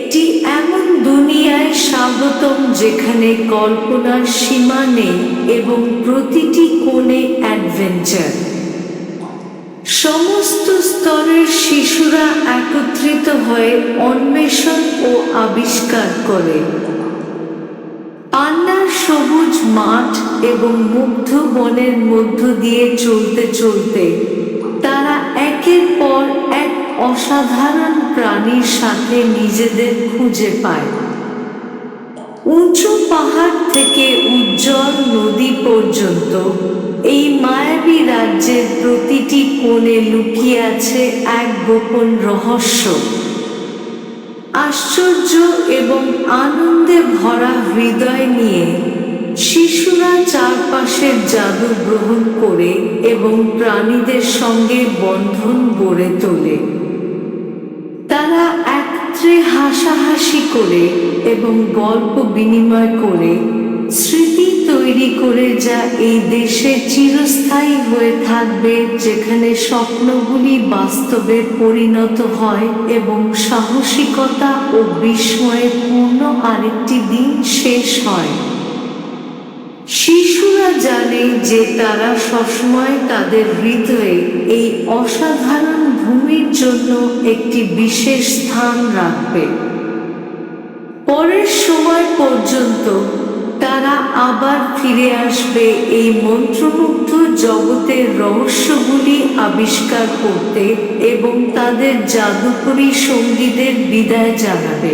একটি এমন দুনিয়ায় স্বাগতম যেখানে কল্পনার সীমা নেই এবং প্রতিটি কোণে অ্যাডভেঞ্চার। সমস্ত স্তরের শিশুরা একত্রিত হয়ে অন্বেষণ ও আবিষ্কার করে। পান্নার সবুজ মাঠ এবং মুগ্ধ বনের মধ্য দিয়ে চলতে চলতে তারা একের পর এক অসাধারণ প্রাণীর সাথে নিজেদের খুঁজে পায়। উঁচু পাহাড় থেকে উজ্জ্বল নদী পর্যন্ত এই মায়াবী রাজ্যের প্রতিটি কোণে লুকিয়ে আছে এক গোপন রহস্য। আশ্চর্য এবং আনন্দে ভরা হৃদয় নিয়ে শিশুরা চারপাশের জাদু গ্রহণ করে এবং প্রাণীদের সঙ্গে বন্ধন গড়ে তোলে। তারা একত্রে হাসাহাসি করে এবং গল্প বিনিময় করে স্মৃতি তৈরি করে, যা এই দেশে চিরস্থায়ী হয়ে থাকবে, যেখানে স্বপ্নগুলি বাস্তবে পরিণত হয় এবং সাহসিকতা ও বিস্ময়ে পূর্ণ আরেকটি দিন শেষ হয়। শিশুরা জানে যে তারা সবসময় তাদের হৃদয়ে এই অসাধারণ ভূমির জন্য একটি বিশেষ স্থান রাখবে। পরের সময় পর্যন্ত তারা আবার ফিরে আসবে এই মন্ত্রমুগ্ধ জগতের রহস্যগুলি আবিষ্কার করতে এবং তাদের জাদুকরী সঙ্গীদের বিদায় জানাবে।